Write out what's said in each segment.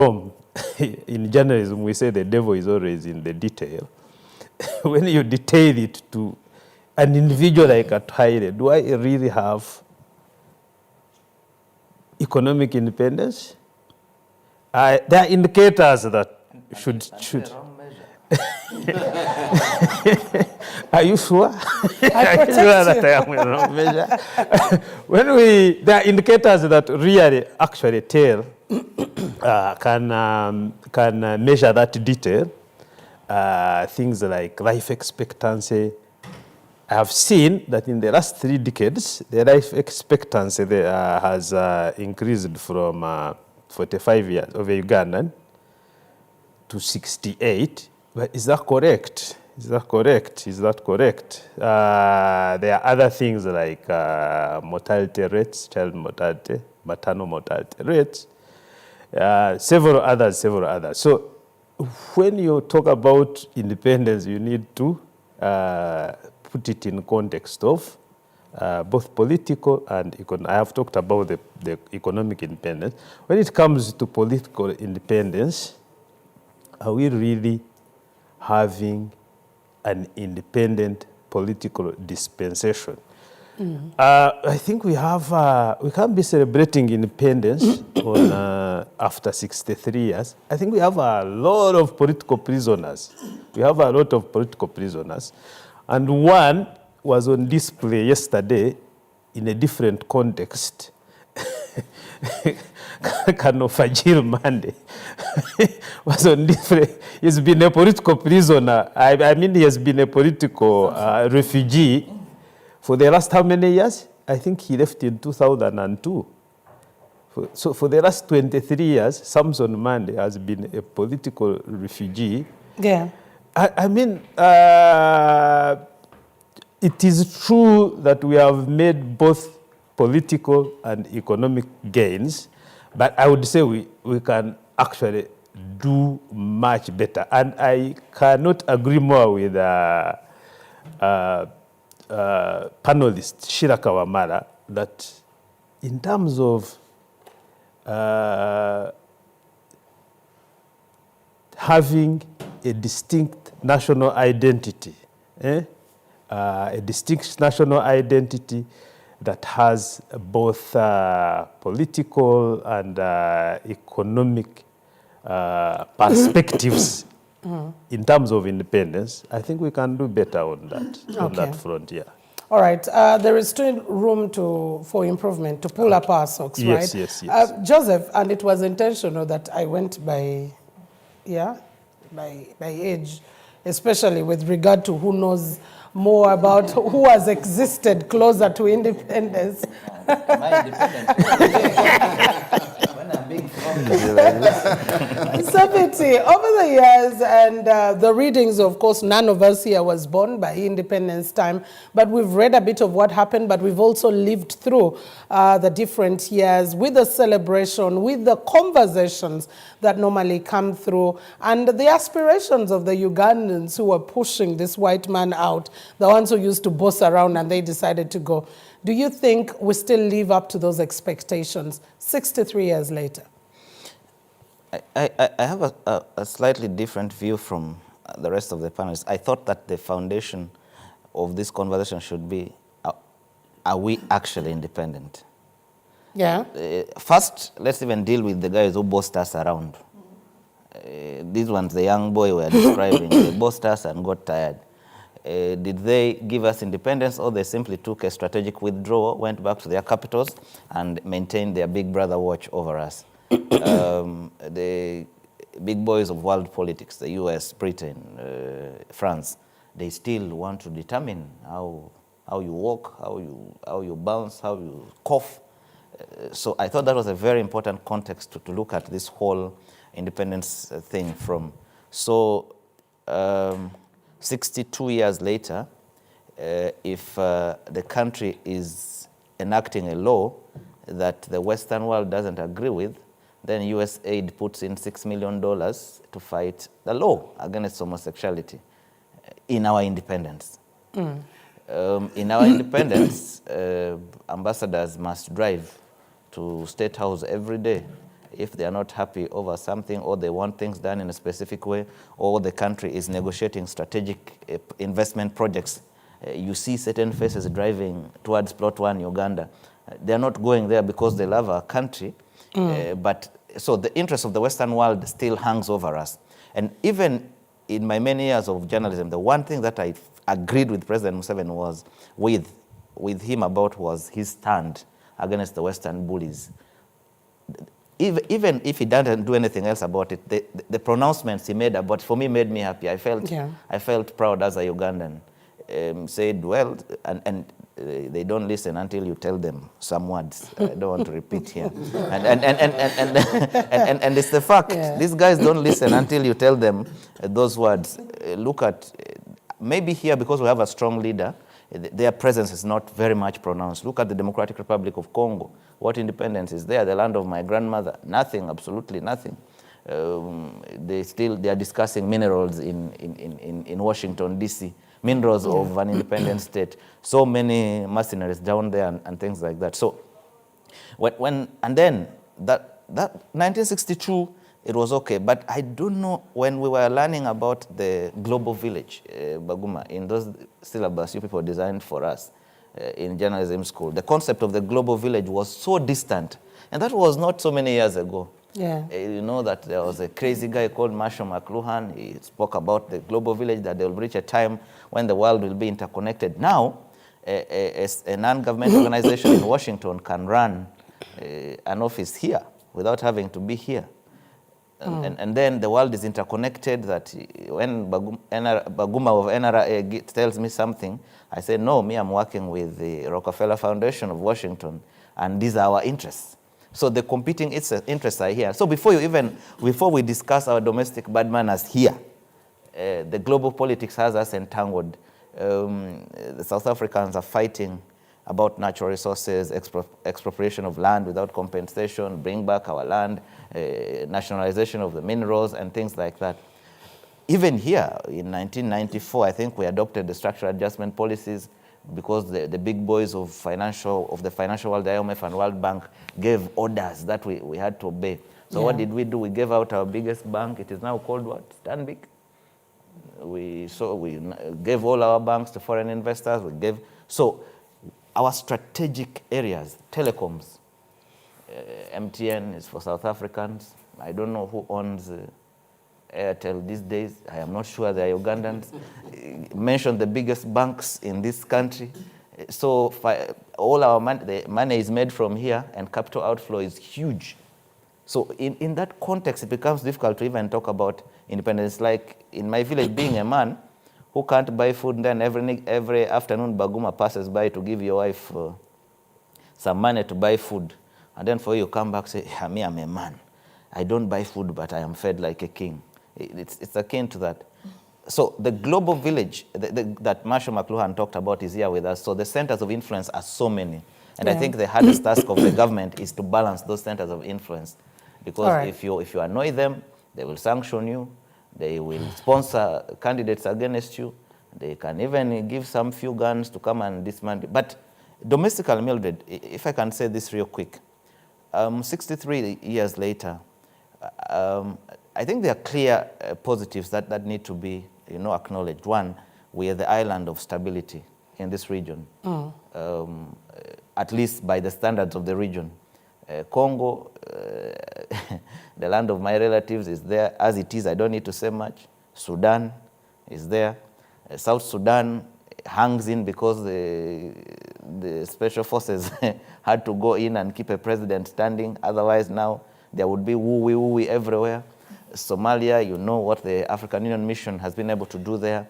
in journalism, we say the devil is always in the detail. When you detail it to an individual like a Haile, do I really have economic independence? There are indicators that should. Are you sure? Are you sure that I am in the wrong measure? There are indicators that really actually tell, can measure that detail. Things like life expectancy. I have seen that in the last 3 decades, the life expectancy has increased from 45 years of a Ugandan to 68. But is that correct? Is that correct? Is that correct? There are other things like mortality rates, child mortality, maternal mortality rates, several others. So when you talk about independence, you need to put it in context of both political and economic. I have talked about the economic independence. When it comes to political independence, are we really having an independent political dispensation? I think we can't be celebrating independence after 63 years. I think we have a lot of political prisoners. And one was on display yesterday in a different context. Kanofajil Mande was on different. He's been a political prisoner. I mean, he has been a political refugee for the last how many years? I think he left in 2002. So for the last 23 years, Samson Mande has been a political refugee. Yeah. I mean, it is true that we have made both political and economic gains, but I would say we can actually do much better. And I cannot agree more with panelist Shiraka Wamala that in terms of having a distinct national identity, a distinct national identity that has both political and economic perspectives in terms of independence. I think we can do better on that front, yeah. All right, there is still room for improvement, to pull up our socks, right? Yes. Joseph, and it was intentional that I went by age, especially with regard to who knows more about who has existed closer to independence. Am I independent? When I'm being Sabiti, over the years and the readings, of course, none of us here was born by independence time, but we've read a bit of what happened, but we've also lived through the different years with the celebration, with the conversations that normally come through, and the aspirations of the Ugandans who were pushing this white man out, the ones who used to boss around and they decided to go. Do you think we still live up to those expectations 63 years later? I have a slightly different view from the rest of the panelists. I thought that the foundation of this conversation should be, are we actually independent? Yeah. First, let's even deal with the guys who bossed us around. These ones, the young boy we are describing, they bossed us and got tired. Did they give us independence, or they simply took a strategic withdrawal, went back to their capitals, and maintained their big brother watch over us? The big boys of world politics, the US, Britain, France, they still want to determine how you walk, how you bounce, how you cough. So I thought that was a very important context to look at this whole independence thing from. So 62 years later, if the country is enacting a law that the Western world doesn't agree with, then US aid puts in $6 million to fight the law against homosexuality in our independence. In our independence, ambassadors must drive to State House every day if they are not happy over something, or they want things done in a specific way, or the country is negotiating strategic investment projects. You see certain faces driving towards Plot 1, Uganda. They're not going there because they love our country, but so the interest of the Western world still hangs over us. And even in my many years of journalism, the one thing that I agreed with President Museveni was with him about was his stand against the Western bullies. Even if he doesn't do anything else about it, the pronouncements he made about it, for me, made me happy. I felt proud as a Ugandan. Said, well, and they don't listen until you tell them some words. I don't want to repeat here. And it's the fact. Yeah. These guys don't listen until you tell them those words. Look at, maybe here, because we have a strong leader, their presence is not very much pronounced. Look at the Democratic Republic of Congo. What independence is there? The land of my grandmother? Nothing, absolutely nothing. They are discussing minerals in Washington, D.C., minerals of an independent state. So many mercenaries down there and things like that. So and then that 1962, it was okay. But I don't know, when we were learning about the global village, Baguma, in those syllabus you people designed for us in journalism school, the concept of the global village was so distant. And that was not so many years ago. Yeah. You know that there was a crazy guy called Marshall McLuhan. He spoke about the global village, that there will reach a time when the world will be interconnected. Now, a non-government organization in Washington can run an office here without having to be here. And then the world is interconnected, that when Baguma of NRA tells me something, I say, no, I'm working with the Rockefeller Foundation of Washington, and these are our interests. So the competing interests are here. So before we discuss our domestic bad manners here, the global politics has us entangled. The South Africans are fighting about natural resources, expropriation of land without compensation, bring back our land, nationalization of the minerals and things like that. Even here, in 1994, I think we adopted the structural adjustment policies because the big boys of the financial world, the IMF and World Bank, gave orders that we had to obey. So what did we do? We gave out our biggest bank. It is now called what? Stanbic. We gave all our banks to foreign investors. So our strategic areas, telecoms, MTN is for South Africans. I don't know who owns Airtel these days. I am not sure they are Ugandans. Mention the biggest banks in this country. So all our money, the money is made from here, and capital outflow is huge. So in that context, it becomes difficult to even talk about independence. Like in my village, being a man who can't buy food, and then every afternoon Baguma passes by to give your wife some money to buy food. And then for you come back and say, I'm a man. I don't buy food, but I am fed like a king. It's akin to that. So the global village that Marshall McLuhan talked about is here with us. So the centers of influence are so many. And I think the hardest task of the government is to balance those centers of influence. Because if you annoy them, they will sanction you. They will sponsor candidates against you. They can even give some few guns to come and dismantle. But domestically, Mildred, if I can say this real quick, 63 years later, I think there are clear positives that need to be acknowledged. One, we are the island of stability in this region, at least by the standards of the region. Congo, the land of my relatives, is there as it is. I don't need to say much. Sudan is there. South Sudan hangs in because the special forces had to go in and keep a president standing. Otherwise, now there would be woo-wee everywhere. Somalia, you know what the African Union mission has been able to do there.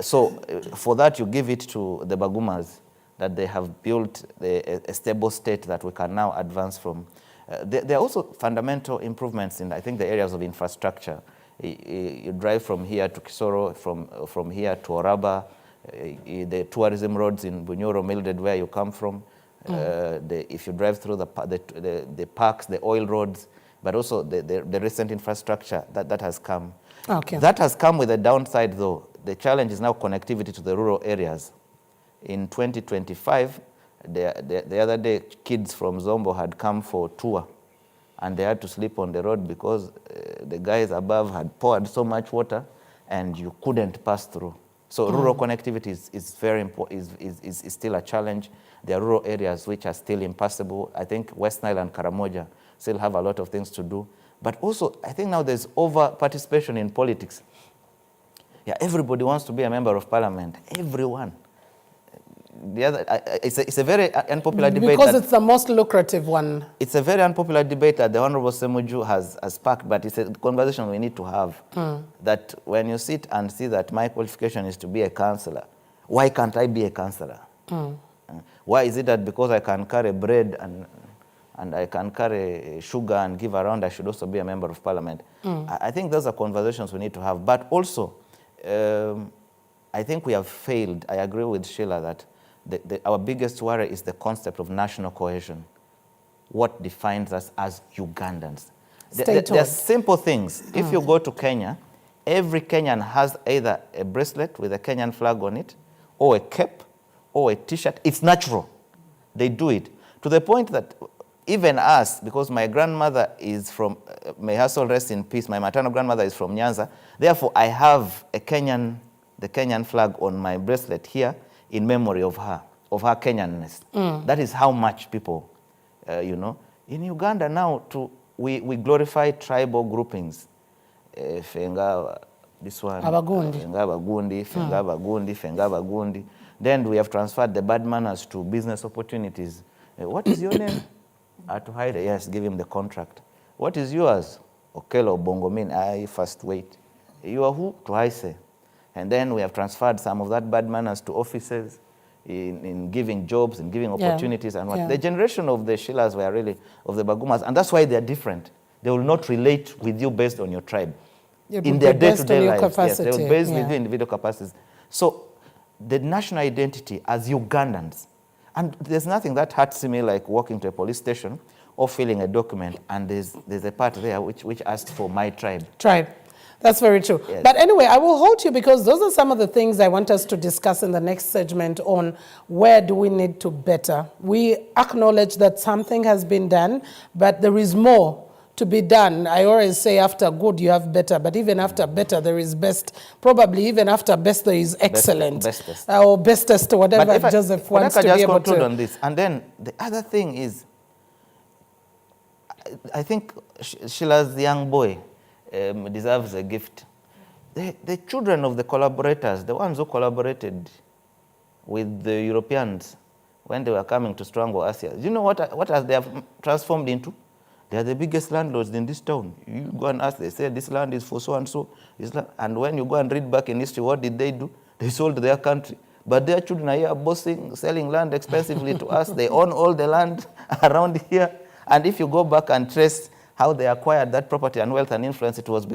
So for that, you give it to the Bagumas, that they have built a stable state that we can now advance from. There are also fundamental improvements in, I think, the areas of infrastructure. You drive from here to Kisoro, from here to Oraba, the tourism roads in Bunyoro, Mildred, where you come from. If you drive through the parks, the oil roads, but also the recent infrastructure that has come. Okay. That has come with a downside, though. The challenge is now connectivity to the rural areas. In 2025, the other day, kids from Zombo had come for a tour and they had to sleep on the road because the guys above had poured so much water and you couldn't pass through. So rural connectivity is very important, is still a challenge. There are rural areas which are still impassable. I think West Nile and Karamoja still have a lot of things to do. But also, I think now there's over-participation in politics. Yeah, everybody wants to be a member of parliament. Everyone. The other, it's a very unpopular debate. Because it's the most lucrative one. It's a very unpopular debate that the Honorable Semuju has sparked, but it's a conversation we need to have. That when you sit and see that my qualification is to be a councillor, why can't I be a councillor? Why is it that because I can carry bread and I can carry sugar and give around, I should also be a member of parliament? I think those are conversations we need to have. But also, I think we have failed. I agree with Sheila that our biggest worry is the concept of national cohesion. What defines us as Ugandans? There are simple things. If you go to Kenya, every Kenyan has either a bracelet with a Kenyan flag on it, or a cap, or a T-shirt. It's natural. They do it. To the point that even us, because my grandmother is from, may her soul rest in peace, my maternal grandmother is from Nyanza, therefore I have the Kenyan flag on my bracelet here in memory of her Kenyanness. That is how much people, you know. In Uganda now, we glorify tribal groupings. Fenga, this one. Abagundi. Fenga Abagundi, Fenga Abagundi, Fenga Abagundi. Then we have transferred the bad manners to business opportunities. What is your name? To hide it. Yes, give him the contract. What is yours? Okelo Bongomin. I first wait. You are who? To I say. And then we have transferred some of that bad manners to offices in giving jobs and giving opportunities and what. The generation of the Sheilas were really of the Bagumas, and that's why they're different. They will not relate with you based on your tribe. In their day-to-day lives. Yes, they will base with your individual capacities. So the national identity as Ugandans, and there's nothing that hurts me like walking to a police station or filling a document and there's a part there which asked for my tribe. That's very true. Yes. But anyway, I will hold you because those are some of the things I want us to discuss in the next segment on where do we need to better. We acknowledge that something has been done, but there is more to be done. I always say after good, you have better, but even after better, there is best. Probably even after best, there is excellent. Bestest. Or bestest, whatever Joseph wants to be able to. On this. And then the other thing is, I think Sheila's young boy deserves a gift. The children of the collaborators, the ones who collaborated with the Europeans when they were coming to strangle Asia, do you know what they have transformed into? They are the biggest landlords in this town. You go and ask, they say this land is for so and so. And when you go and read back in history, what did they do? They sold their country. But their children are here bossing, selling land expensively to us. They own all the land around here. And if you go back and trace how they acquired that property and wealth and influence, it was